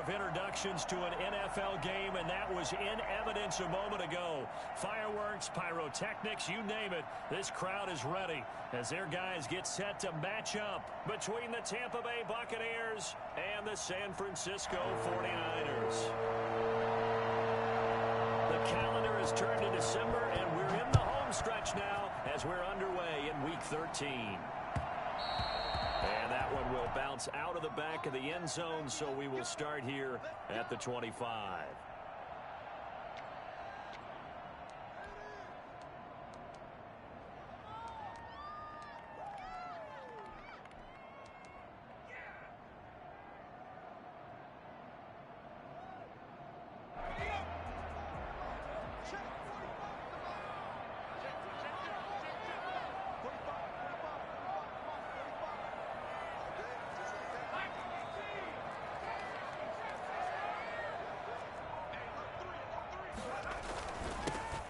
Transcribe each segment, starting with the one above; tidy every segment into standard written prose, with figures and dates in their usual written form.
of introductions to an NFL game, and that was in evidence a moment ago. Fireworks, pyrotechnics, you name it. This crowd is ready as their guys get set to match up between the Tampa Bay Buccaneers and the San Francisco 49ers. The calendar has turned to December, and we're in the home stretch now as we're underway in Week 13. And that one will bounce out of the back of the end zone, so we will start here at the 25.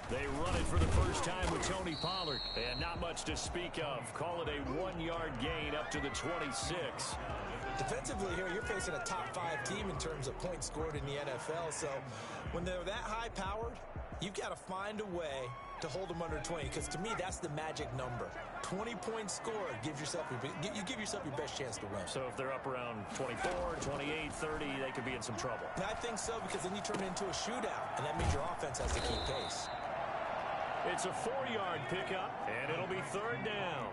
They run it for the first time with Tony Pollard. And not much to speak of. Call it a 1-yard gain up to the 26. Defensively here, you're facing a top-5 team in terms of points scored in the NFL. So when they're that high-powered, you've got to find a way to hold them under 20. Because to me, that's the magic number. 20 points scored, you give yourself your best chance to win. So if they're up around 24, 28, 30, they could be in some trouble. I think so, because then you turn it into a shootout, and that means your offense has to keep pace. It's a 4-yard pickup, and it'll be third down.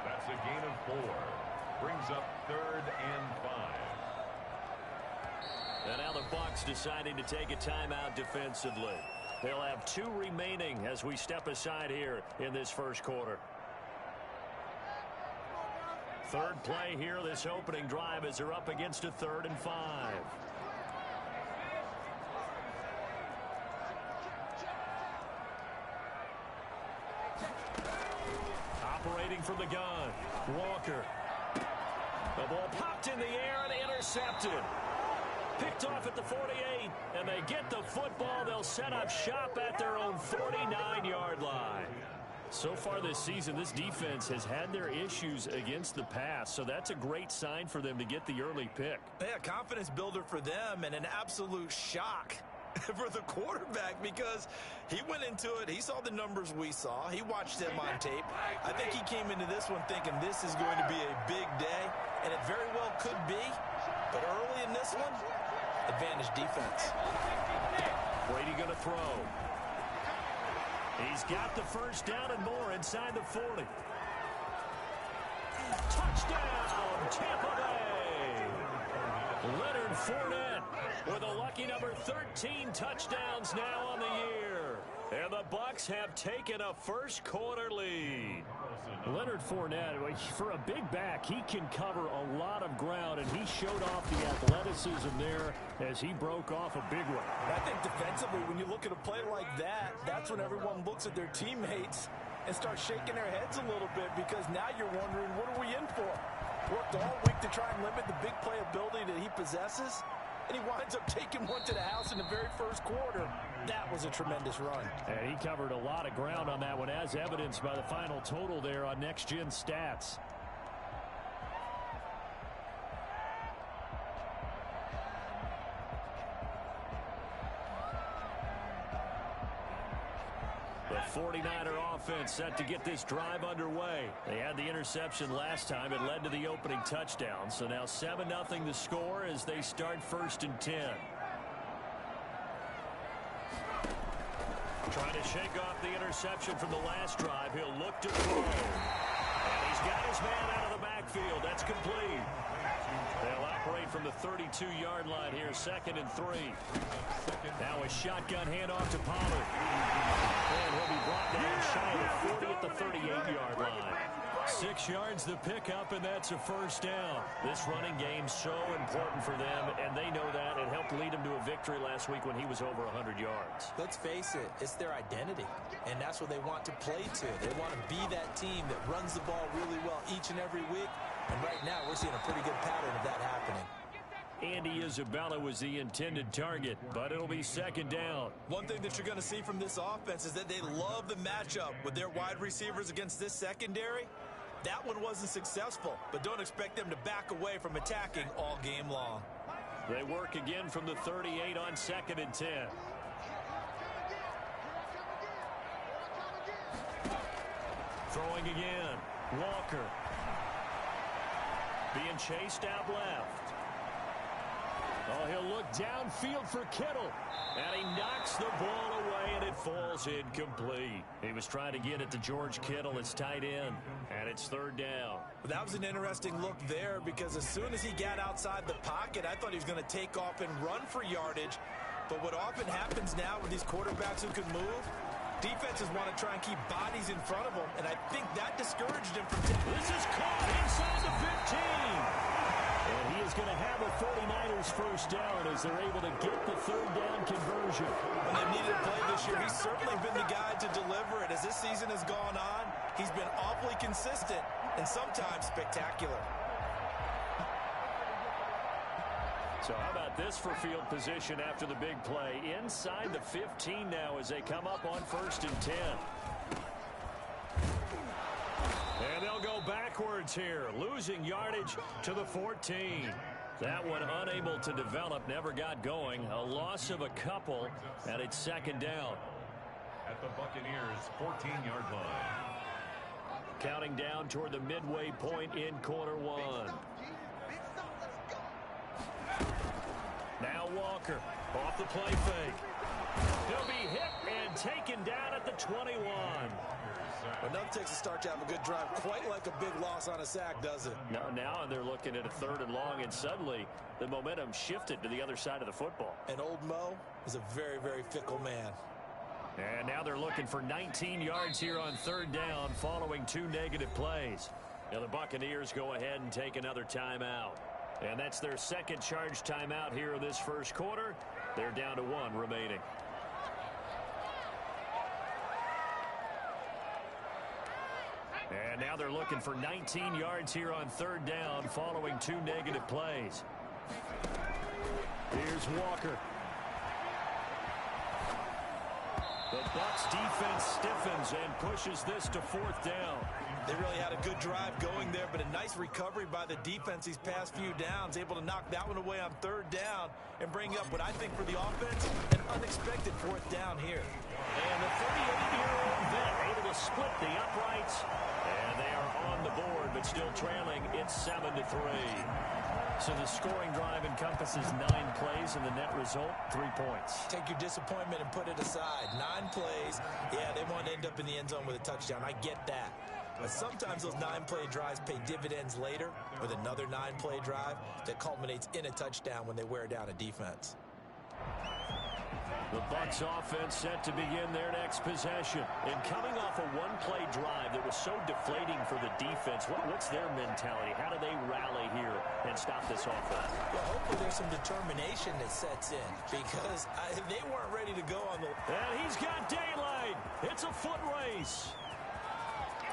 That's a gain of 4. Brings up 3rd and 5. And now the Bucs deciding to take a timeout defensively. They'll have 2 remaining as we step aside here in this first quarter. Third play here, this opening drive, as they're up against a 3rd and 5. Operating from the gun, Walker. The ball popped in the air and intercepted. Picked off at the 48, and they get the football. They'll set up shop at their own 49-yard line. So far this season, this defense has had their issues against the pass, so that's a great sign for them to get the early pick. Yeah, confidence builder for them, and an absolute shock for the quarterback, because he went into it, he saw the numbers we saw, he watched them on tape. I think he came into this one thinking this is going to be a big day, and it very well could be, but early in this one, advantage defense. Brady going to throw. He's got the first down and more inside the 40. Touchdown, Tampa Bay! Leonard Fournette with a lucky number 13 touchdowns now on the year. And the Bucs have taken a first quarter lead. Leonard Fournette, for a big back, he can cover a lot of ground, and he showed off the athleticism there as he broke off a big one. I think defensively, when you look at a play like that, that's when everyone looks at their teammates and starts shaking their heads a little bit, because now you're wondering, what are we in for? Worked all week to try and limit the big play ability that he possesses, and he winds up taking one to the house in the very first quarter. That was a tremendous run. And he covered a lot of ground on that one, as evidenced by the final total there on Next Gen Stats. The 49er offense set to get this drive underway. They had the interception last time. It led to the opening touchdown. So now 7-0 the score as they start 1st and 10. Trying to shake off the interception from the last drive. He'll look to throw. And he's got his man out of the backfield. That's complete. They'll operate from the 32-yard line here, 2nd and 3. Now a shotgun handoff to Pollard. And he'll be brought down shy of the 40 at the 38-yard line. 6 yards the pickup, and that's a first down. This running game's so important for them, and they know that. It helped lead them to a victory last week when he was over 100 yards. Let's face it, it's their identity, and that's what they want to play to. They want to be that team that runs the ball really well each and every week, and right now we're seeing a pretty good pattern of that happening. Andy Isabella was the intended target, but it'll be 2nd down. One thing that you're going to see from this offense is that they love the matchup with their wide receivers against this secondary. That one wasn't successful, but don't expect them to back away from attacking all game long. They work again from the 38 on 2nd and 10. Throwing again. Walker. Being chased out left. Oh, he'll look downfield for Kittle. And he knocks the ball away, and it falls incomplete. He was trying to get it to George Kittle, his tight end, and it's 3rd down. That was an interesting look there because as soon as he got outside the pocket, I thought he was going to take off and run for yardage. But what often happens now with these quarterbacks who can move, defenses want to try and keep bodies in front of them, and I think that discouraged him from This is caught inside the 15. And he is going to have a 49ers first down as they're able to get the 3rd down conversion. When they've needed to play this year, he's certainly been the guy to deliver it. As this season has gone on, he's been awfully consistent and sometimes spectacular. So how about this for field position after the big play? Inside the 15 now as they come up on 1st and 10. And they'll go backwards here, losing yardage to the 14. That one unable to develop, never got going. A loss of a couple, and it's 2nd down. At the Buccaneers' 14-yard line. Counting down toward the midway point in quarter 1. Now Walker, off the play fake. He'll be hit and taken down at the 21. But nothing takes a start to have a good drive, quite like a big loss on a sack, does it? No, now they're looking at a 3rd and long, and suddenly the momentum shifted to the other side of the football. And old Mo is a very, very fickle man. And now they're looking for 19 yards here on 3rd down following 2 negative plays. Now the Buccaneers go ahead and take another timeout. And that's their 2nd charge timeout here in this 1st quarter. They're down to 1 remaining. And now they're looking for 19 yards here on 3rd down following 2 negative plays. Here's Walker. The Bucs defense stiffens and pushes this to 4th down. They really had a good drive going there, but a nice recovery by the defense these past few downs, able to knock that one away on 3rd down and bring up what I think for the offense, an unexpected 4th down here. And the 38-year-old vet able to split the uprights, and they are on the board, but still trailing. It's 7-3. So the scoring drive encompasses 9 plays, and the net result, 3 points. Take your disappointment and put it aside. 9 plays. Yeah, they want to end up in the end zone with a touchdown. I get that. But sometimes those 9-play drives pay dividends later with another 9-play drive that culminates in a touchdown when they wear down a defense. The Bucs offense set to begin their next possession. And coming off a 1-play drive that was so deflating for the defense, what's their mentality? How do they rally here and stop this offense? Well, hopefully there's some determination that sets in because they weren't ready to go on the... And he's got daylight. It's a foot race.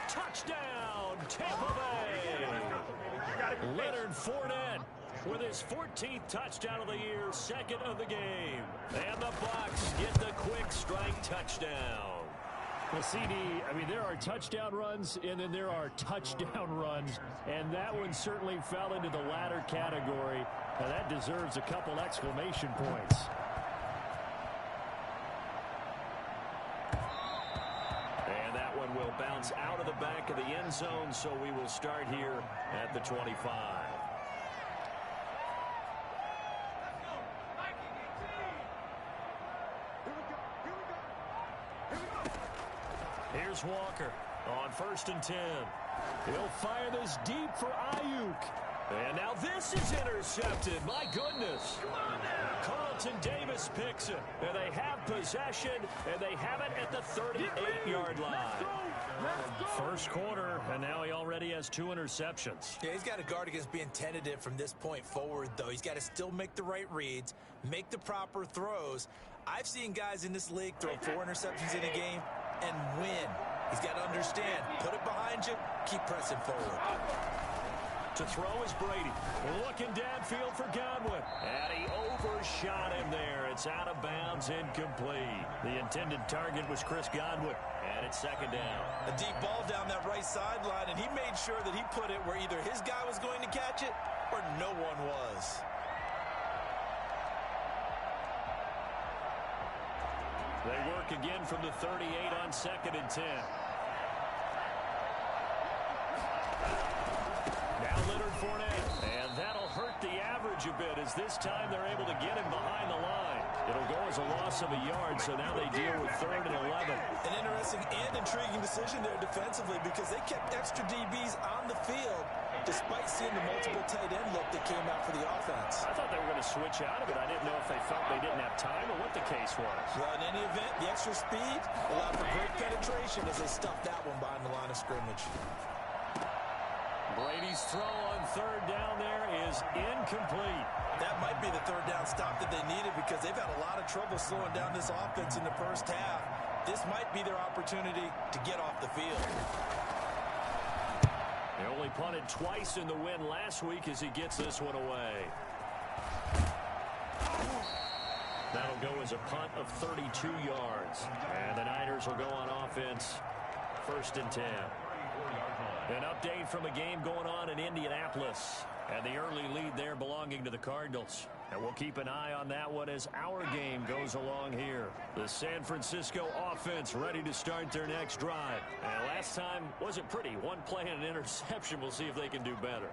Touchdown, Tampa Bay. Leonard Fournette with his 14th touchdown of the year, 2nd of the game. And the Bucs get the quick strike touchdown. Well, CD, I mean, there are touchdown runs, and then there are touchdown runs, and that one certainly fell into the latter category. Now, that deserves a couple exclamation points. And that one will bounce out of the back of the end zone, so we will start here at the 25. Here's Walker on 1st and 10. He'll fire this deep for Ayuk. And now this is intercepted. My goodness. Carlton Davis picks it. And they have possession, and they have it at the 38-yard line. First quarter, and now he already has 2 interceptions. Yeah, he's got to guard against being tentative from this point forward, though. He's got to still make the right reads, make the proper throws. I've seen guys in this league throw 4 interceptions in a game and win. He's got to understand, put it behind you, keep pressing forward. To throw is Brady. Looking downfield for Godwin. And he overshot him there. It's out of bounds, incomplete. The intended target was Chris Godwin. And it's 2nd down. A deep ball down that right sideline, and he made sure that he put it where either his guy was going to catch it or no one was. They work again from the 38 on 2nd and 10. Now Leonard Fournette. And that'll hurt the average a bit as this time they're able to get him behind the line. It'll go as a loss of a yard, so now they deal with 3rd and 11. An interesting and intriguing decision there defensively because they kept extra DBs on the field despite seeing the multiple tight end look that came out for the offense. I thought they were going to switch out of it. I didn't know if they felt they didn't have time or what the case was. Well, in any event, the extra speed allowed for great penetration as they stuffed that one behind the line of scrimmage. Brady's throw on 3rd down there is incomplete. That might be the 3rd down stop that they needed because they've had a lot of trouble slowing down this offense in the first half. This might be their opportunity to get off the field. They only punted twice in the win last week as he gets this one away. That'll go as a punt of 32 yards. And the Niners will go on offense 1st and 10. An update from a game going on in Indianapolis. And the early lead there belonging to the Cardinals. And we'll keep an eye on that one as our game goes along here. The San Francisco offense ready to start their next drive. And last time wasn't pretty. One play and an interception. We'll see if they can do better.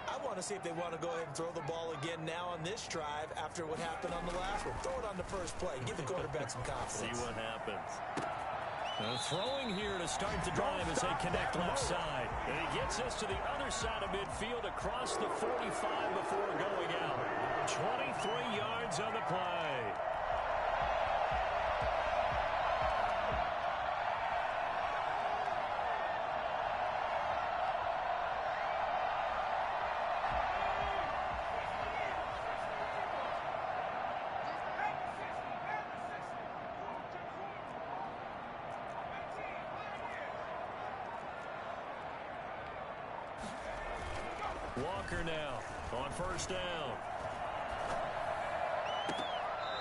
I want to see if they want to go ahead and throw the ball again now on this drive after what happened on the last one. Throw it on the first play. Give the quarterback some confidence. See what happens. Throwing here to start the drive as they connect left side. And he gets this to the other side of midfield across the 45 before going out. 23 yards on the play. Walker now on 1st down.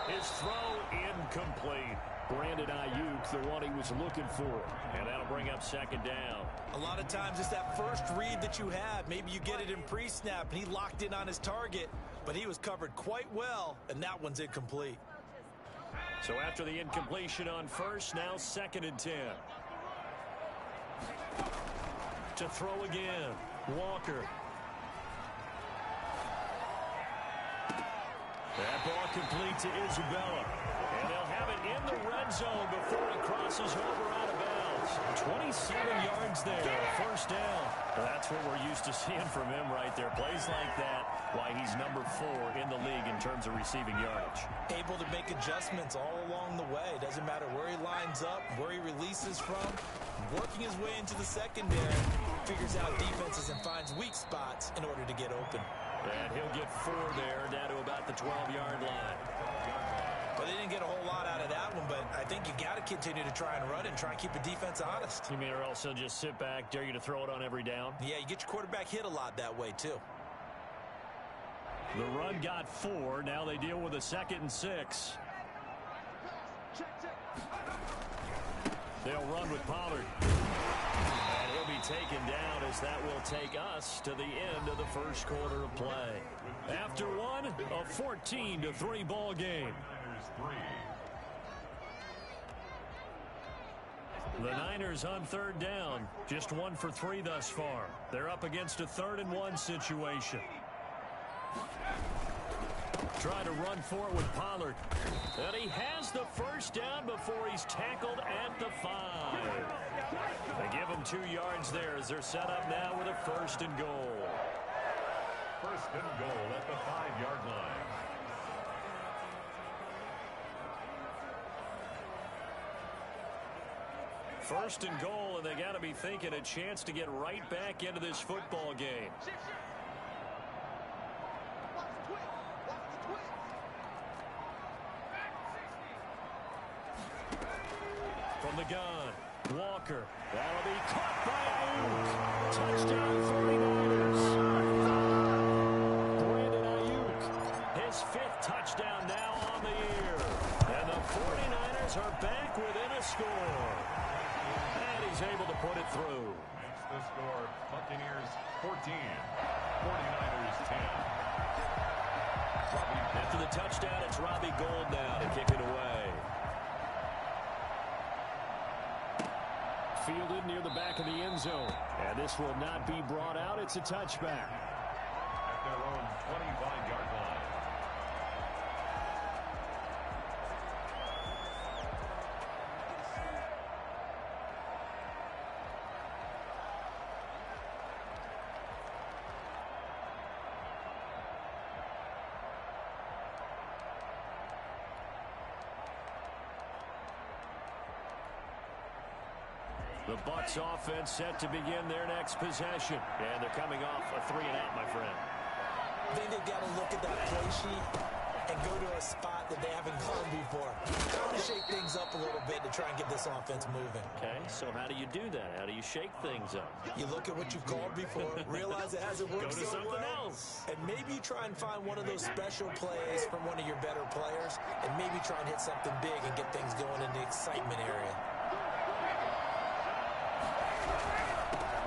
His throw incomplete. Brandon Ayuk, the one he was looking for. And that'll bring up 2nd down. A lot of times it's that first read that you have. Maybe you get it in pre-snap and he locked in on his target, but he was covered quite well, and that one's incomplete. So after the incompletion on 1st, now 2nd and 10. To throw again, Walker. That ball complete to Isabella. And they'll have it in the red zone before he crosses over out of bounds. 27 yards there, 1st down. That's what we're used to seeing from him right there. Plays like that, why he's number 4 in the league in terms of receiving yardage. Able to make adjustments all along the way. Doesn't matter where he lines up, where he releases from. Working his way into the secondary, figures out defenses and finds weak spots in order to get open. And he'll get 4 there, down to about the 12-yard line. But they didn't get a whole lot out of that one, but I think you got to continue to try and run and try and keep the defense honest. You mean or else he'll just sit back, dare you to throw it on every down? Yeah, you get your quarterback hit a lot that way, too. The run got 4. Now they deal with a 2nd and 6. They'll run with Pollard. And he'll be taken down as that will take us to the end of the first quarter of play. After one, a 14-3 ball game. The Niners on 3rd down. Just 1 for 3 thus far. They're up against a 3rd and 1 situation. Try to run for it with Pollard. And he has the 1st down before he's tackled at the 5. They give him 2 yards there as they're set up now with a 1st and goal. 1st and goal at the 5-yard line. First and goal, and they got to be thinking a chance to get right back into this football game. From the gun, Walker. That'll be caught by Ayuk. Touchdown 49ers. Brandon Ayuk, his 5th touchdown now on the year. And the 49ers are back within a score. And he's able to put it through. That's the score. Buccaneers 14, 49ers 10. After the touchdown, it's Robbie Gould now to kick it away. fielded near the back of the end zone. And this will not be brought out. It's a touchback. At their own 25-yard line. The Bucs offense set to begin their next possession. And they're coming off a 3-and-out, my friend. I think they've got to look at that play sheet and go to a spot that they haven't gone before. Trying to shake things up a little bit to try and get this offense moving. Okay, so how do you do that? How do you shake things up? You look at what you've called before, realize it hasn't worked Go to so something well, else. and maybe try and find one of those special plays from one of your better players, and maybe try and hit something big and get things going in the excitement area.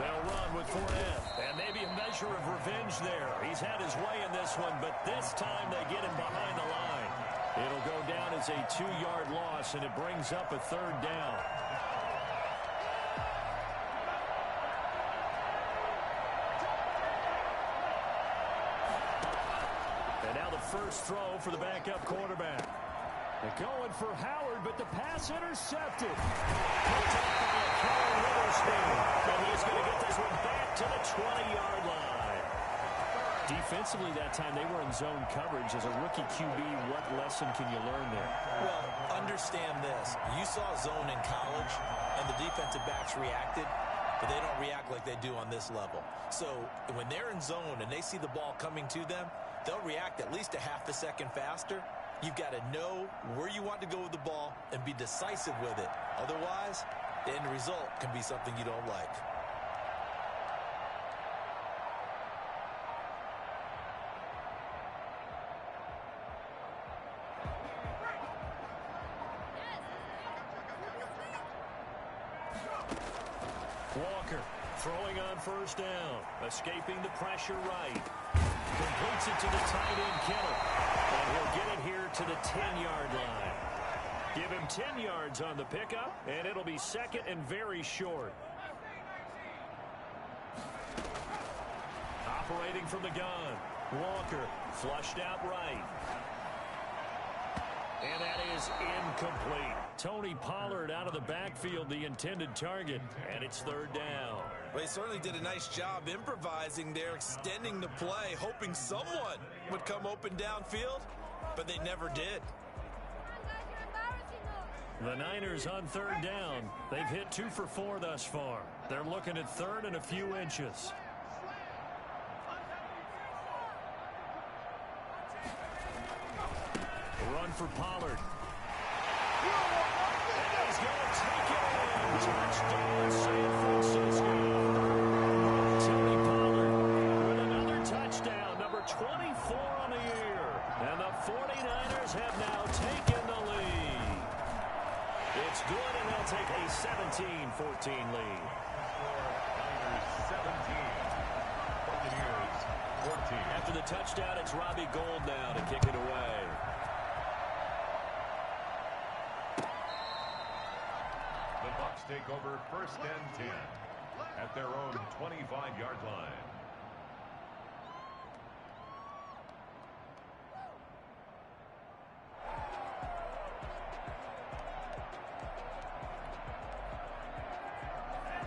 They'll run with Fournette, and maybe a measure of revenge there. He's had his way in this one, but this time they get him behind the line. It'll go down as a 2-yard loss, and it brings up a 3rd down. And now the first throw for the backup quarterback. They're going for Howard, but the pass intercepted. Picked up by Kevin Witherspoon. And he's going to get this one back to the 20-yard line. Defensively that time, they were in zone coverage. As a rookie QB, what lesson can you learn there? Well, understand this. You saw zone in college, and the defensive backs reacted, but they don't react like they do on this level. So when they're in zone and they see the ball coming to them, they'll react at least a half a second faster. You've got to know where you want to go with the ball and be decisive with it. Otherwise, the end result can be something you don't like. Walker throwing on first down, escaping the pressure right. Completes it to the tight end, Kittle. And he'll get it here to the 10-yard line. Give him 10 yards on the pickup, and it'll be 2nd and very short. Operating from the gun. Walker flushed out right. And that is incomplete. Tony Pollard out of the backfield, the intended target, and it's 3rd down. Well, he certainly did a nice job improvising there, extending the play, hoping someone would come open downfield, but they never did. The Niners on 3rd down. They've hit 2 for 4 thus far. They're looking at 3rd and a few inches. Run for Pollard. And he's going to take it in. Touchdown, San Francisco. Tony Pollard with another touchdown, number 24 on the year. And the 49ers have now taken the lead. It's good, and they'll take a 17-14 lead. Niners 17. Buccaneers 14. After the touchdown, it's Robbie Gould now to kick it away. The Bucs take over 1st and 10 at their own 25-yard line.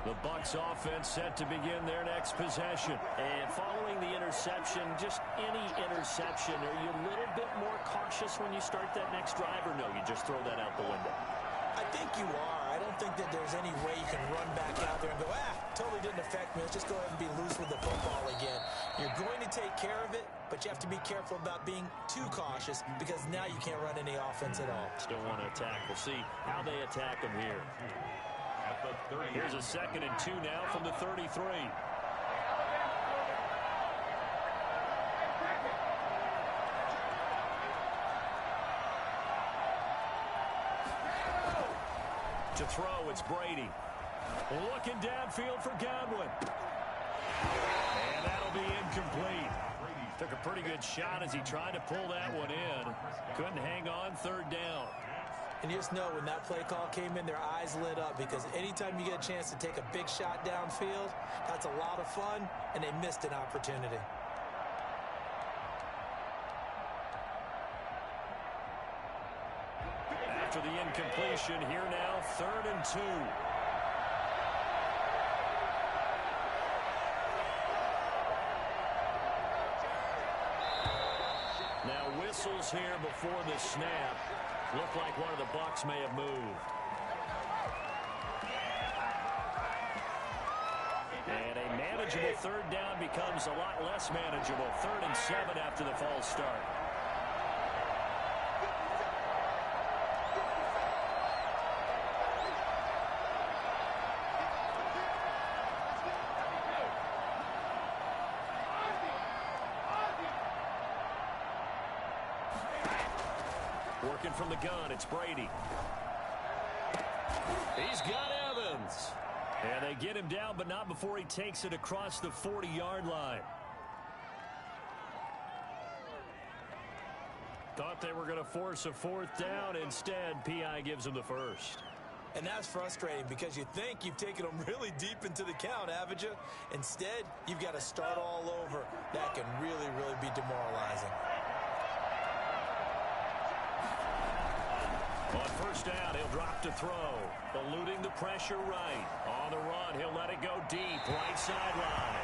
The Bucs offense set to begin their next possession. And following the interception, just any interception, are you a little bit more cautious when you start that next drive, or no, you just throw that out the window? I think you are. I don't think that there's any way you can run back out there and go, totally didn't affect me. Let's just go ahead and be loose with the football again. You're going to take care of it, but you have to be careful about being too cautious because now you can't run any offense at all. Still want to attack. We'll see how they attack them here. At the 30. Here's a 2nd and 2 now from the 33. To throw, it's Brady. Looking downfield for Godwin. And that'll be incomplete. Took a pretty good shot as he tried to pull that one in. Couldn't hang on, 3rd down. And you just know when that play call came in, their eyes lit up, because anytime you get a chance to take a big shot downfield, that's a lot of fun, and they missed an opportunity. After the incompletion, here now, 3rd and 2. Now whistles here before the snap. Looked like one of the Bucs may have moved. And a manageable 3rd down becomes a lot less manageable. 3rd and 7 after the false start. Working from the gun, it's Brady. He's got Evans. And they get him down, but not before he takes it across the 40-yard line. Thought they were going to force a 4th down. Instead, P.I. gives him the first. And that's frustrating, because you think you've taken them really deep into the count, haven't you? Instead, you've got to start all over. That can really, really be demoralizing. On 1st down, he'll drop to throw. Eluding the pressure right. On the run, he'll let it go deep. Right sideline.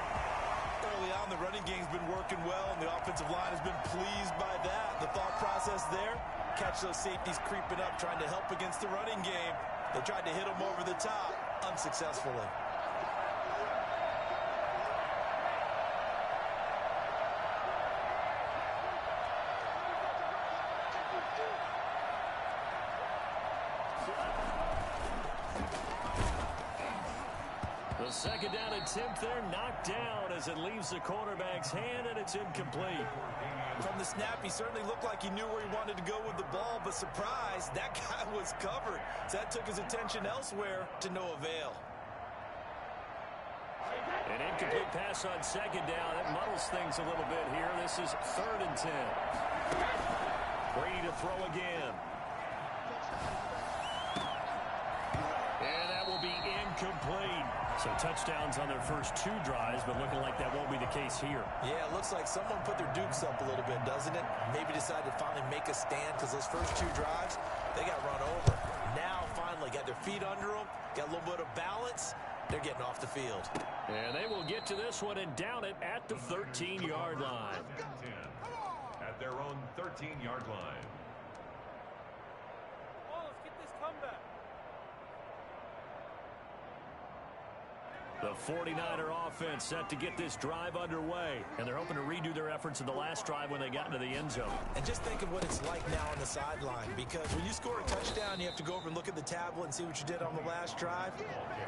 Early on, the running game's been working well, and the offensive line has been pleased by that. The thought process there, catch those safeties creeping up, trying to help against the running game. They tried to hit them over the top, unsuccessfully. The 2nd down attempt there knocked down as it leaves the quarterback's hand, and it's incomplete. From the snap, he certainly looked like he knew where he wanted to go with the ball, but surprise, that guy was covered. So that took his attention elsewhere to no avail. An incomplete pass on 2nd down. That muddles things a little bit here. This is 3rd and 10. Brady to throw again. And that will be incomplete. So touchdowns on their first 2 drives, but looking like that won't be the case here. Yeah, it looks like someone put their dukes up a little bit, doesn't it? Maybe decided to finally make a stand, because those first 2 drives, they got run over. Now, finally, got their feet under them, got a little bit of balance. They're getting off the field. And they will get to this one and down it at the 13-yard line. At their own 13-yard line. Oh, let's get this comeback. The 49er offense set to get this drive underway, and they're hoping to redo their efforts in the last drive when they got into the end zone. And just think of what it's like now on the sideline, because when you score a touchdown, you have to go over and look at the tablet and see what you did on the last drive.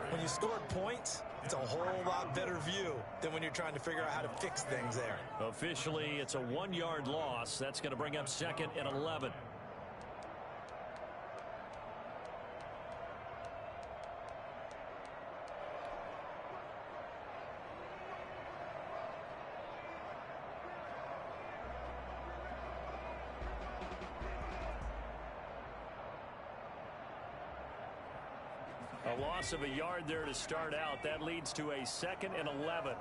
When you scored points, it's a whole lot better view than when you're trying to figure out how to fix things there. Officially, it's a 1-yard loss. That's going to bring up 2nd and 11. A loss of a yard there to start out. That leads to a 2nd and 11.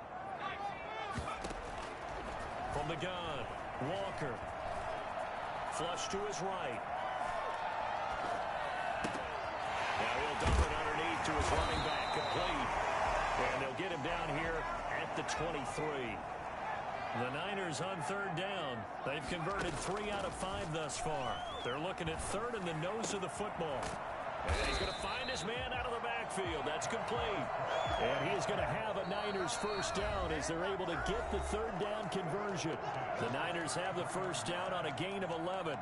From the gun, Walker. Flush to his right. Now he'll dump it underneath to his running back, complete. And they'll get him down here at the 23. The Niners on 3rd down. They've converted 3 out of 5 thus far. They're looking at 3rd in the nose of the football. And he's going to find his man out of the backfield. That's complete. And he is going to have a Niners first down as they're able to get the 3rd down conversion. The Niners have the first down on a gain of 11.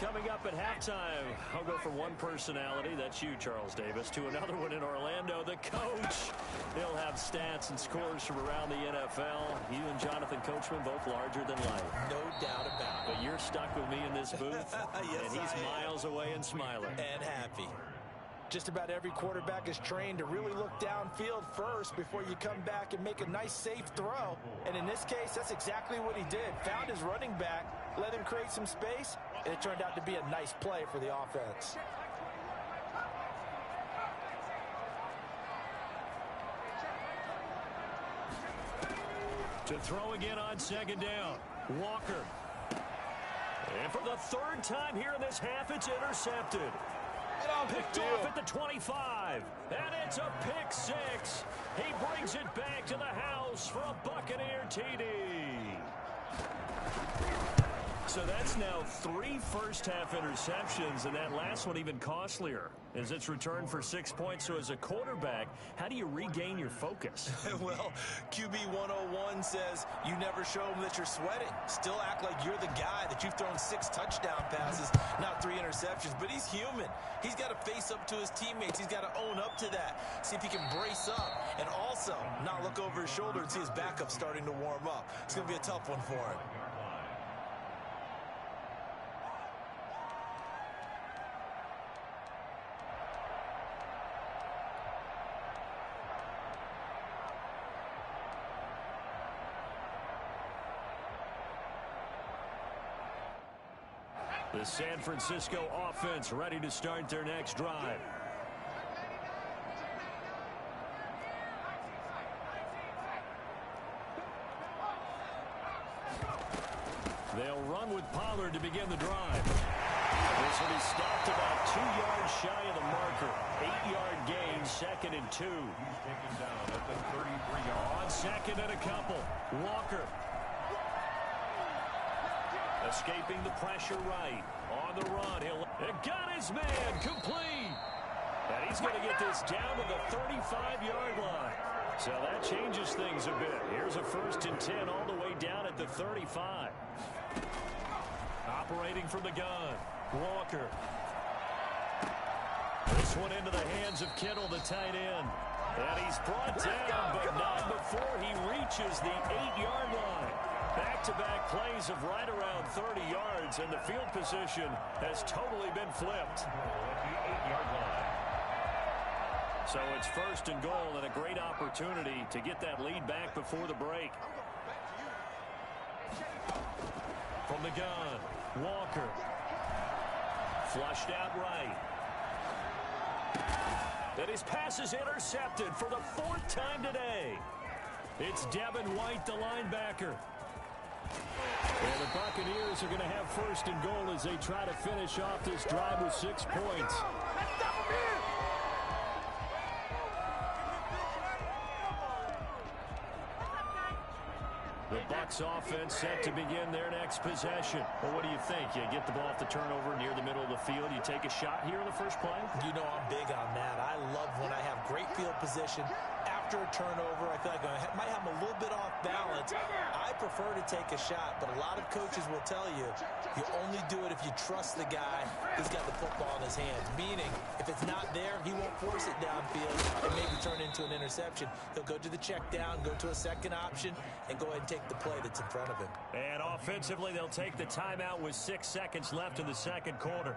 Coming up at halftime, I'll go from one personality, that's you, Charles Davis, to another one in Orlando, the coach. He'll have stats and scores from around the NFL. You and Jonathan Coachman, both larger than life. No doubt about it. But you're stuck with me in this booth, Yes, and he's miles away and smiling. And happy. Just about every quarterback is trained to really look downfield first before you come back and make a nice, safe throw. And in this case, that's exactly what he did. Found his running back, let him create some space, and it turned out to be a nice play for the offense. To throw again on second down, Walker. And for the third time here in this half, it's intercepted. Picked off at the 25. And it's a pick six. He brings it back to the house for a Buccaneer TD. So that's now 3 first-half interceptions, and that last one even costlier as it's returned for 6 points. So as a quarterback, how do you regain your focus? Well, QB 101 says you never show them that you're sweating. Still act like you're the guy that you've thrown 6 touchdown passes, not 3 interceptions. But he's human. He's got to face up to his teammates. He's got to own up to that. See if he can brace up and also not look over his shoulder and see his backup starting to warm up. It's going to be a tough one for him. The San Francisco offense ready to start their next drive. They'll run with Pollard to begin the drive. This will be stopped about 2 yards shy of the marker. 8-yard gain, 2nd and 2. He's taken down at the 33-yard. On second and a couple, Walker. Escaping the pressure right. On the run. He'll got his man complete. And he's going to get this down to the 35-yard line. So that changes things a bit. Here's a 1st and 10 all the way down at the 35. Operating from the gun. Walker. This one into the hands of Kittle, the tight end. And he's brought down, but not before he reaches the 8-yard line. Back-to-back plays of right around 30 yards, and the field position has totally been flipped. At the 8-yard line. So it's 1st and goal, and a great opportunity to get that lead back before the break. From the gun, Walker. Flushed out right. And his pass is intercepted for the 4th time today. It's Devin White, the linebacker. And the Buccaneers are going to have 1st and goal as they try to finish off this drive with 6 points. The Bucs offense set to begin their next possession. Well, what do you think? You get the ball off the turnover near the middle of the field. You take a shot here in the first play? You know I'm big on that. I love when I have great field position. After a turnover, I feel like I might have a little bit off balance. I prefer to take a shot, but a lot of coaches will tell you, you only do it if you trust the guy who's got the football in his hands. Meaning, if it's not there, he won't force it downfield and maybe turn into an interception. He'll go to the check down, go to a second option, and go ahead and take the play that's in front of him. And offensively, they'll take the timeout with 6 seconds left in the second quarter.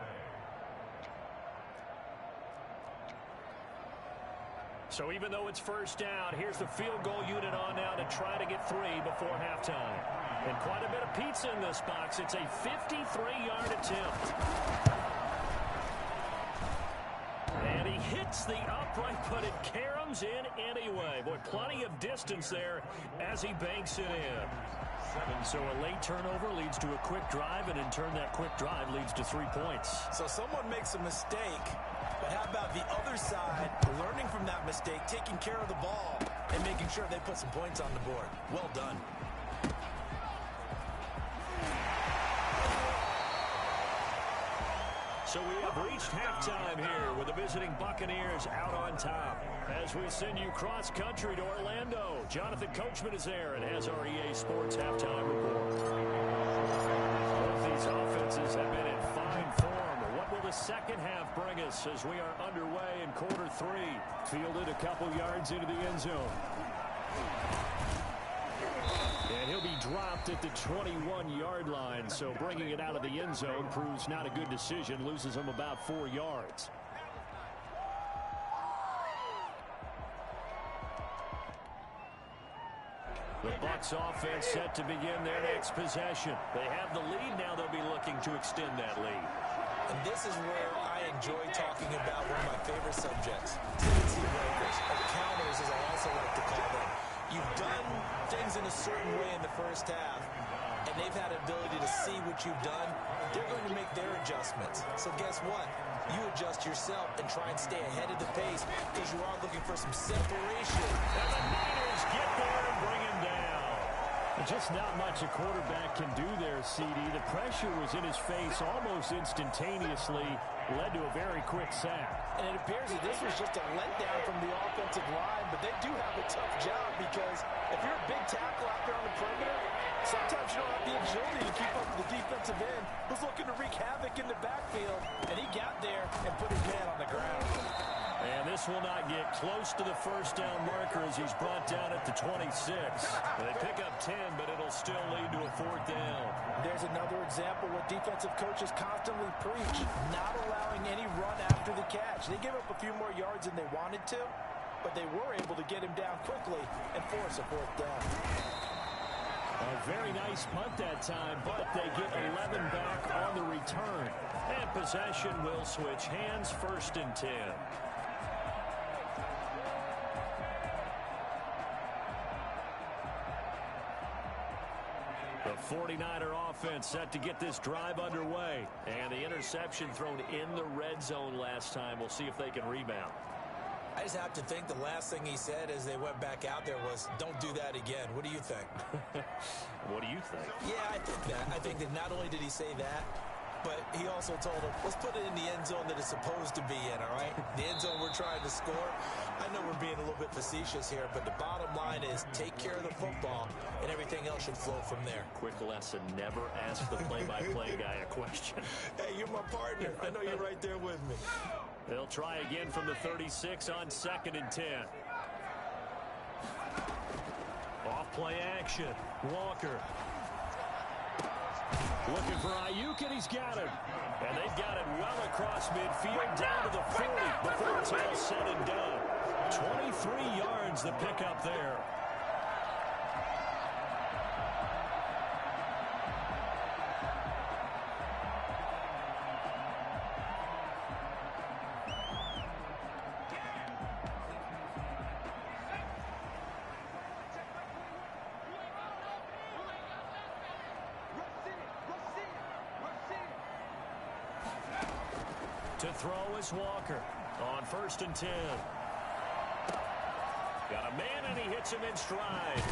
So even though it's 1st down, here's the field goal unit on now to try to get 3 before halftime. And quite a bit of pizza in this box. It's a 53-yard attempt. And he hits the upright, but it caroms in anyway. Boy, plenty of distance there as he banks it in. So a late turnover leads to a quick drive, and in turn that quick drive leads to 3 points. So someone makes a mistake, but how about the other side learning from that mistake, taking care of the ball, and making sure they put some points on the board? Well done. So we have reached halftime here with the visiting Buccaneers out on top. As we send you cross-country to Orlando, Jonathan Coachman is there and has our EA Sports halftime report. Both these offenses have been in fine form. What will the second half bring us as we are underway in quarter 3? Fielded a couple yards into the end zone. And he'll be dropped at the 21-yard line, so bringing it out of the end zone proves not a good decision, loses him about 4 yards. The Bucs offense set to begin their next possession. They have the lead now. They'll be looking to extend that lead. And this is where I enjoy talking about one of my favorite subjects, tendency breakers, or counters as I also like to call them. You've done things in a certain way in the first half, and they've had an ability to see what you've done. They're going to make their adjustments. So guess what? You adjust yourself and try and stay ahead of the pace because you are looking for some separation. And the Niners get there and bring him down. Just not much a quarterback can do there, CD. The pressure was in his face almost instantaneously, led to a very quick sack. And it appears that this was just a letdown from the offensive line, but they do have a tough job because if you're a big tackle out there on the perimeter, sometimes you don't have the agility to keep up with the defensive end who's looking to wreak havoc in the backfield, and he got there and put his man on the ground. And this will not get close to the first down marker as he's brought down at the 26. They pick up 10, but it'll still lead to a fourth down. There's another example what defensive coaches constantly preach, not allowing any run after the catch. They gave up a few more yards than they wanted to, but they were able to get him down quickly and force a fourth down. A very nice punt that time, but they get 11 back on the return. And possession will switch hands, 1st and 10. The 49er offense set to get this drive underway. And the interception thrown in the red zone last time. We'll see if they can rebound. I just have to think the last thing he said as they went back out there was, don't do that again. What do you think? What do you think? Yeah, I think that. I think that not only did he say that, but he also told him, let's put it in the end zone that it's supposed to be in, all right? The end zone we're trying to score. I know we're being a little bit facetious here, but the bottom line is take care of the football, and everything else should flow from there. Quick lesson, never ask the play-by-play guy a question. Hey, you're my partner. I know you're right there with me. They'll try again from the 36 on 2nd and 10. Off play action. Walker. Looking for Ayuk, and he's got him. And they've got it well across midfield, down to the 40 before it's all said and done. 23 yards the pickup there. To throw is Walker on 1st and 10. Got a man, and he hits him in stride.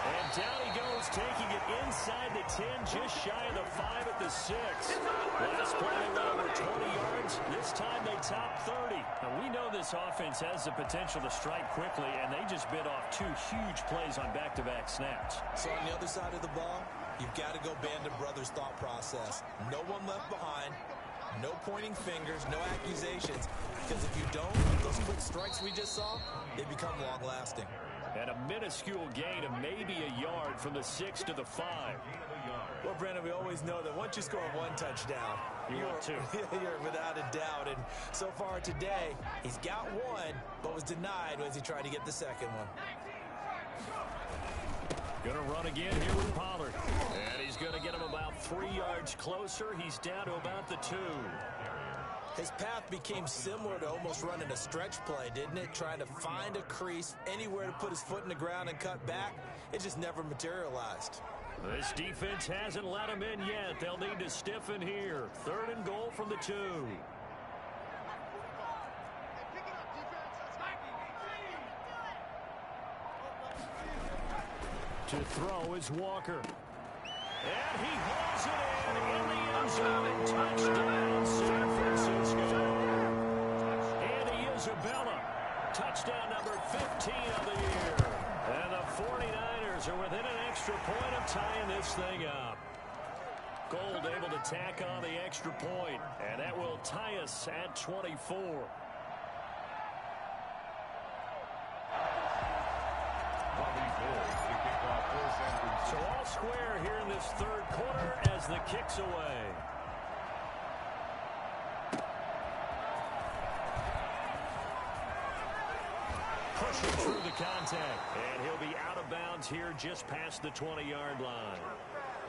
And down he goes, taking it inside the 10, just shy of the 5 at the 6. Last play they went over 20 yards. This time they top 30. Now we know this offense has the potential to strike quickly, and they just bit off 2 huge plays on back-to-back snaps. So on the other side of the ball, you've got to go Band of Brothers thought process. No one left behind. No pointing fingers, no accusations, because if you don't, those quick strikes we just saw, they become long-lasting. And a minuscule gain of maybe a yard from the 6 to the 5. Well, Brandon, we always know that once you score 1 touchdown, you're without a doubt. And so far today, he's got 1, but was denied as he tried to get the second one. Going to run again here with Pollard. And he's going to get him about 3 yards closer. He's down to about the 2. His path became similar to almost running a stretch play, didn't it? Trying to find a crease, anywhere to put his foot in the ground and cut back. It just never materialized. This defense hasn't let him in yet. They'll need to stiffen here. 3rd and goal from the 2. To throw is Walker. And he hauls it in the end zone. Touchdown, San Francisco. Andy Isabella. Touchdown number 15 of the year. And the 49ers are within an extra point of tying this thing up. Gold able to tack on the extra point. And that will tie us at 24. So all square here in this 3rd quarter as the kick's away. pushing through the contact. And he'll be out of bounds here just past the 20-yard line.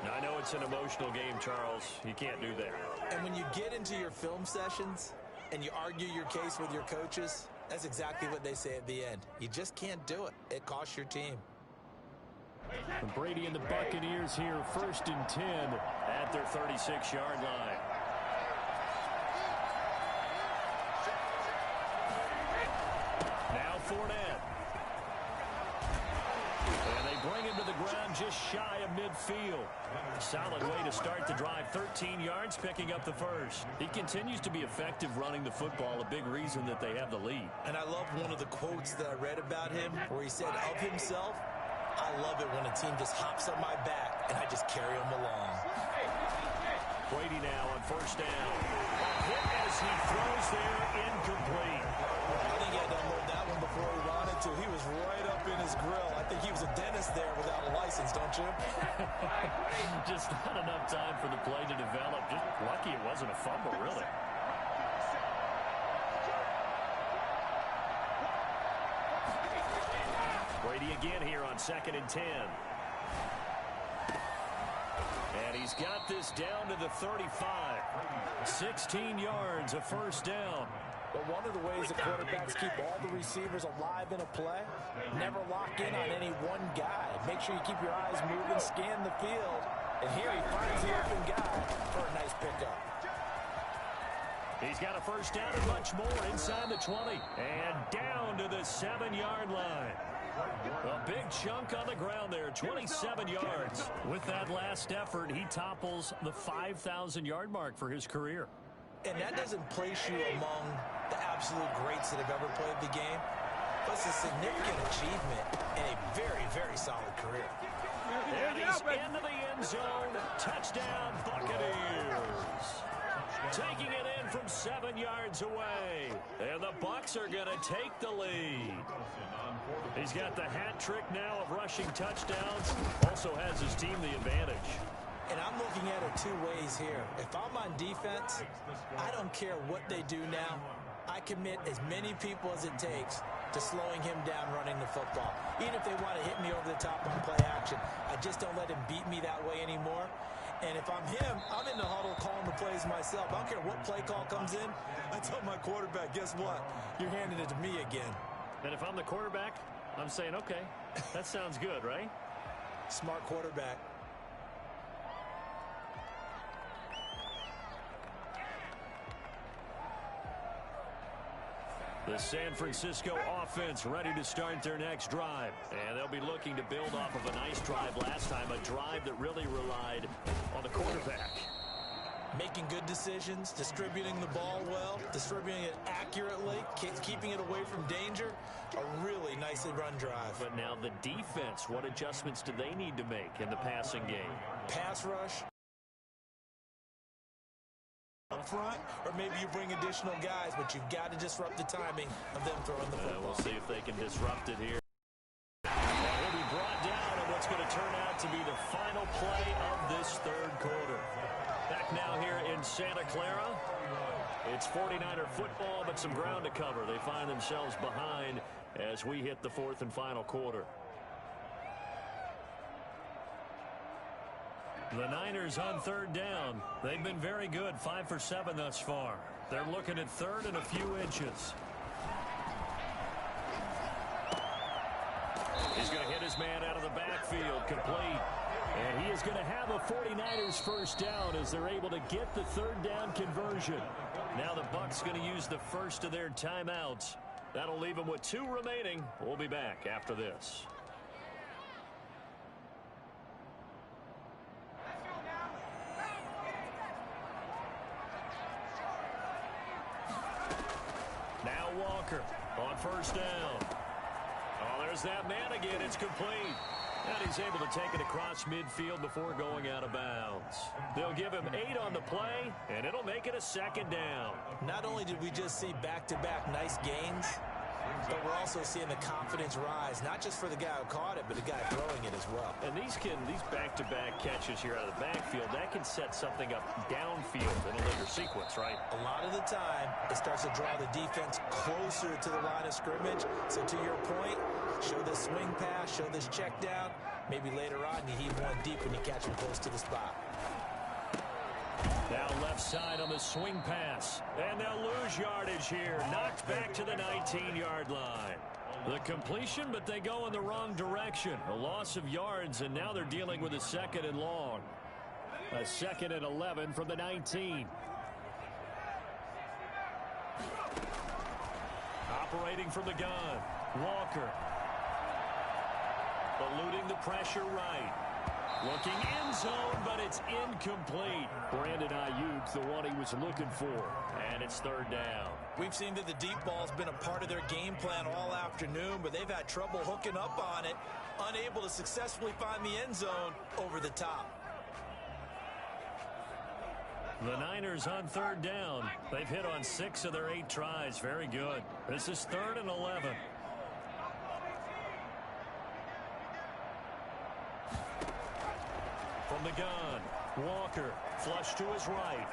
Now, I know it's an emotional game, Charles. You can't do that. And when you get into your film sessions and you argue your case with your coaches, that's exactly what they say at the end. You just can't do it. It costs your team. And Brady and the Buccaneers here, 1st and 10 at their 36-yard line. Now Fournette. And they bring him to the ground just shy of midfield. Solid way to start the drive. 13 yards, picking up the first. He continues to be effective running the football, a big reason that they have the lead. And I love one of the quotes that I read about him where he said of himself, I love it when a team just hops on my back and I just carry them along. Brady now on 1st down. A hit as he throws there, incomplete. I think he had to unload that one before he wanted to. He was right up in his grill. I think he was a dentist there without a license, don't you? Just not enough time for the play to develop. Just lucky it wasn't a fumble, really. Brady again here on 2nd and 10. And he's got this down to the 35. 16 yards, a 1st down. But one of the ways the quarterbacks keep all the receivers alive in a play, never lock in on any one guy. Make sure you keep your eyes moving, scan the field. And here he finds the open guy for a nice pickup. He's got a 1st down and much more inside the 20. And down to the 7-yard line. A big chunk on the ground there, 27 yards. With that last effort, he topples the 5,000-yard mark for his career. And that doesn't place you among the absolute greats that have ever played the game. But it's a significant achievement and a very, very solid career. And he's into the end zone. Touchdown, Buccaneers. Taking it in from 7 yards away. And the Bucs are going to take the lead. He's got the hat trick now of rushing touchdowns. Also has his team the advantage. And I'm looking at it two ways here. If I'm on defense, I don't care what they do now. I commit as many people as it takes to slowing him down running the football. Even if they want to hit me over the top on play action, I just don't let him beat me that way anymore. And if I'm him, I'm in the huddle calling the plays myself. I don't care what play call comes in. I tell my quarterback, guess what? You're handing it to me again. And if I'm the quarterback, I'm saying, okay, that sounds good, right? Smart quarterback. The San Francisco offense ready to start their next drive. And they'll be looking to build off of a nice drive last time, a drive that really relied on the quarterback. Making good decisions, distributing the ball well, distributing it accurately, keeping it away from danger. A really nicely run drive. But now the defense, what adjustments do they need to make in the passing game? Pass rush. Up front, or maybe you bring additional guys, but you've got to disrupt the timing of them throwing the football. We'll see if they can disrupt it here. And he'll be brought down in what's going to turn out to be the final play of this third quarter. Back now here in Santa Clara. It's 49er football, but some ground to cover. They find themselves behind as we hit the 4th and final quarter. The Niners on 3rd down. They've been very good, 5 for 7 thus far. They're looking at 3rd and a few inches. He's going to hit his man out of the backfield, complete. And he is going to have a 49ers 1st down as they're able to get the 3rd down conversion. Now the Bucs going to use the first of their timeouts. That'll leave them with 2 remaining. We'll be back after this. Now Walker on 1st down. Oh, there's that man again. It's complete. And he's able to take it across midfield before going out of bounds. They'll give him 8 on the play, and it'll make it a 2nd down. Not only did we just see back-to-back nice gains, but we're also seeing the confidence rise, not just for the guy who caught it, but the guy throwing it as well. And these back-to-back catches here out of the backfield, that can set something up downfield in a later sequence, right? A lot of the time, it starts to draw the defense closer to the line of scrimmage. So to your point, show this swing pass, show this check down. Maybe later on you heave one deep when you catch him close to the spot. Now left side on the swing pass. And they'll lose yardage here. Knocked back to the 19-yard line. The completion, but they go in the wrong direction. A loss of yards, and now they're dealing with a 2nd and long. A 2nd and 11 from the 19. Operating from the gun. Walker. Eluding the pressure right. Looking end zone, but it's incomplete. Brandon Ayuk, the one he was looking for. And it's 3rd down. We've seen that the deep ball's been a part of their game plan all afternoon, but they've had trouble hooking up on it, unable to successfully find the end zone over the top. The Niners on 3rd down. They've hit on 6 of their 8 tries. Very good. This is 3rd and 11. From the gun, Walker, flush to his right.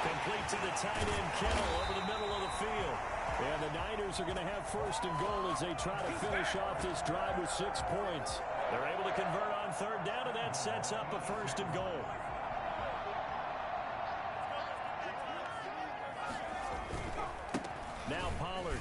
Complete to the tight end, Kittle, over the middle of the field. And the Niners are going to have 1st and goal as they try to finish off this drive with 6 points. They're able to convert on 3rd down, and that sets up a 1st and goal. Now Pollard.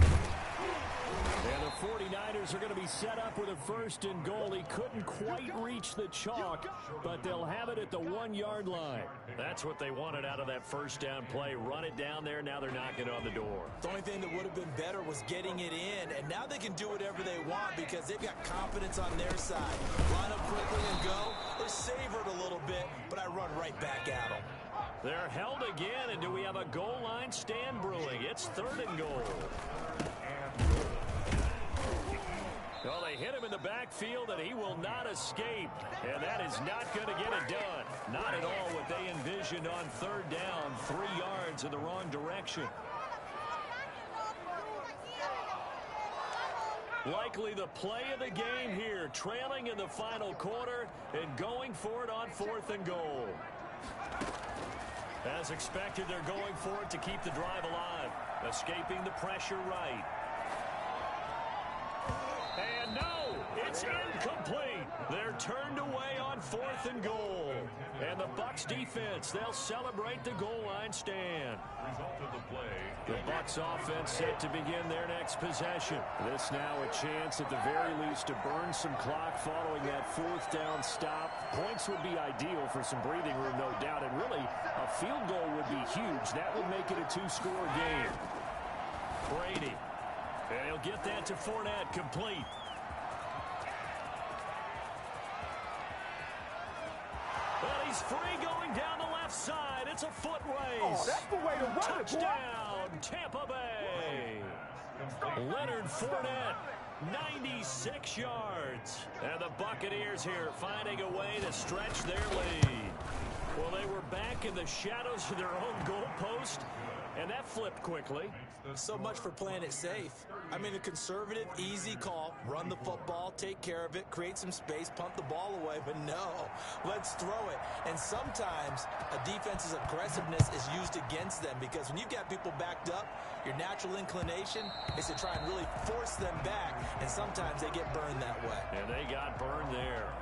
And the 49ers are going to be set up with a 1st and goal. He couldn't quite reach the chalk, but they'll have it at the 1-yard line. That's what they wanted out of that 1st down play. Run it down there. Now they're knocking on the door. The only thing that would have been better was getting it in, and now they can do whatever they want because they've got confidence on their side. Line up quickly and go, or savor it a little bit, but I run right back at them. They're held again, and do we have a goal line stand brewing? It's 3rd and goal. Well, they hit him in the backfield, and he will not escape. And that is not going to get it done. Not at all what they envisioned on 3rd down. 3 yards in the wrong direction. Likely the play of the game here. Trailing in the final quarter and going for it on 4th and goal. As expected, they're going for it to keep the drive alive. Escaping the pressure right. And no, it's incomplete. They're turned away on 4th and goal. And the Bucs defense, they'll celebrate the goal line stand. Result of the play. The Bucs offense set to begin their next possession. This now a chance at the very least to burn some clock following that 4th down stop. Points would be ideal for some breathing room, no doubt. And really, a field goal would be huge. That would make it a 2-score game. Brady. And he'll get that to Fournette, complete. Well, he's free going down the left side. It's a foot race. Oh, that's the way to run Touchdown, Tampa Bay. Leonard Fournette, 96 yards. And the Buccaneers here finding a way to stretch their lead. Well, they were back in the shadows of their own goalpost, and that flipped quickly. So much for playing it safe. I mean, a conservative, easy call. Run the football, take care of it, create some space, pump the ball away. But no, let's throw it. And sometimes a defense's aggressiveness is used against them because when you've got people backed up, your natural inclination is to try and really force them back. And sometimes they get burned that way. And they got burned there.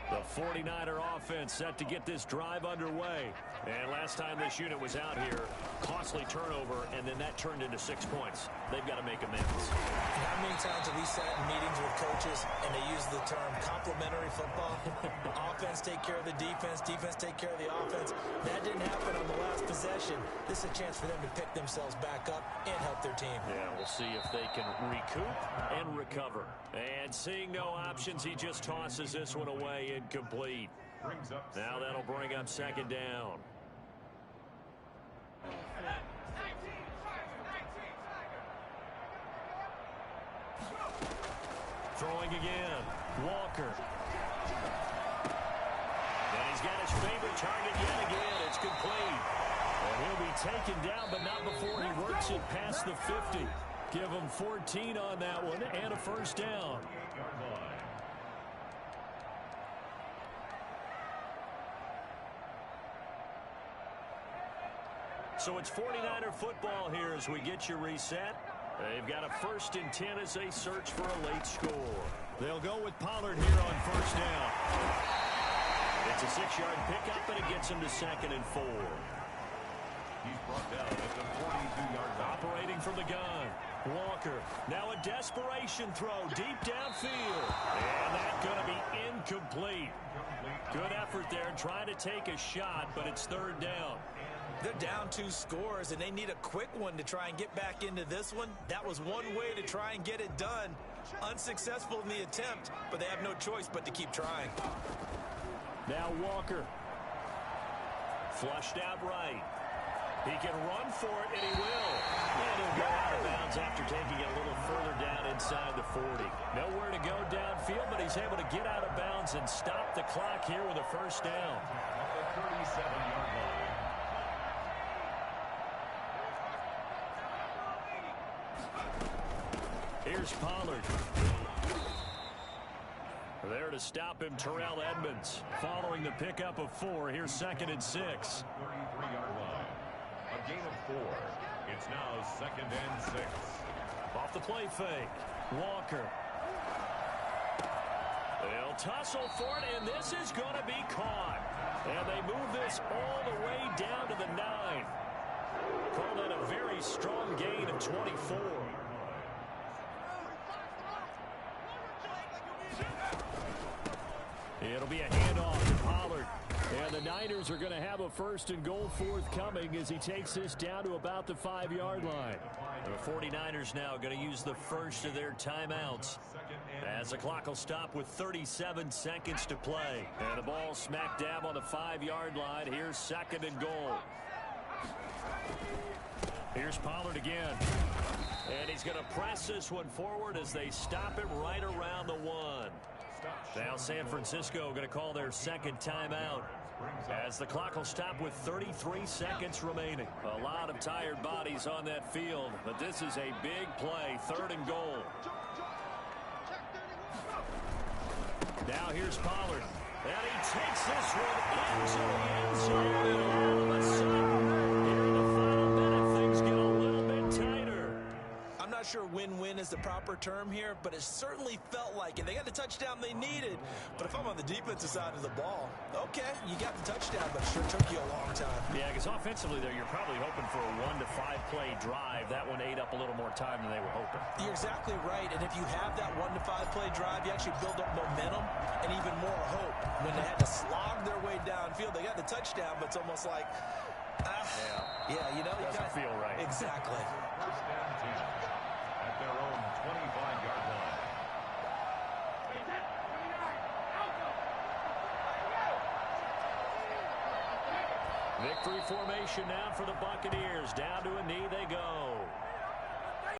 The 49er offense set to get this drive underway. And last time this unit was out here, costly turnover, and then that turned into 6 points. They've got to make amends. How many times have we sat in meetings with coaches and they use the term complementary football? Offense take care of the defense, defense take care of the offense. That didn't happen on the last possession. This is a chance for them to pick themselves back up and help their team. Yeah, we'll see if they can recoup and recover. And seeing no options, he just tosses this one away, incomplete. Now that'll bring up 2nd down. Throwing again. Walker. And he's got his favorite target yet again. It's complete. And he'll be taken down, but not before he works it past the 50. Give him 14 on that one and a first down. So it's 49er football here as we get you reset. They've got a 1st and 10 as they search for a late score. They'll go with Pollard here on first down. It's a 6-yard pickup, and it gets him to 2nd and 4. He's brought down at the 42-yard line. Operating from the gun. Walker. Now a desperation throw deep downfield. And that's going to be incomplete. Good effort there trying to take a shot, but it's 3rd down. They're down 2 scores, and they need a quick one to try and get back into this one. That was one way to try and get it done. Unsuccessful in the attempt, but they have no choice but to keep trying. Now Walker. Flushed out right. He can run for it, and he will. And he'll go out of bounds after taking it a little further down inside the 40. Nowhere to go downfield, but he's able to get out of bounds and stop the clock here with a first down. At the 37-yard line. Here's Pollard. There to stop him, Terrell Edmunds. Following the pickup of 4, here's 2nd and 6. 33-yard line. A gain of 4. It's now 2nd and 6. Off the play fake. Walker. They'll tussle for it, and this is going to be caught. And they move this all the way down to the 9. Call that a very strong gain of 24. It'll be a handoff to Pollard. And the Niners are going to have a 1st and goal forthcoming as he takes this down to about the 5-yard line. The 49ers now going to use the first of their timeouts as the clock will stop with 37 seconds to play. And the ball smack dab on the 5-yard line. Here's 2nd and goal. Here's Pollard again. And he's going to press this one forward as they stop him right around the 1. Now San Francisco going to call their 2nd timeout as the clock will stop with 33 seconds remaining. A lot of tired bodies on that field, but this is a big play, 3rd and goal. Now here's Pollard. And he takes this one into the end zone. And all of a sudden, here in the final minute, things get a little bit tighter. I'm not sure win-win is the proper term here, but it certainly felt like it. They got the touchdown they needed, but if I'm on the defensive side of the ball, okay, you got the touchdown, but it sure took you a long time. Yeah, because offensively there, you're probably hoping for a 1 to 5 play drive. That one ate up a little more time than they were hoping. You're exactly right, and if you have that 1 to 5 play drive, you actually build up momentum and even more hope. When they had to slog their way downfield, they got the touchdown, but it's almost like, yeah, you know, doesn't feel right. Exactly. 1st and 10 at their own 25-yard line. Victory formation now for the Buccaneers. Down to a knee they go.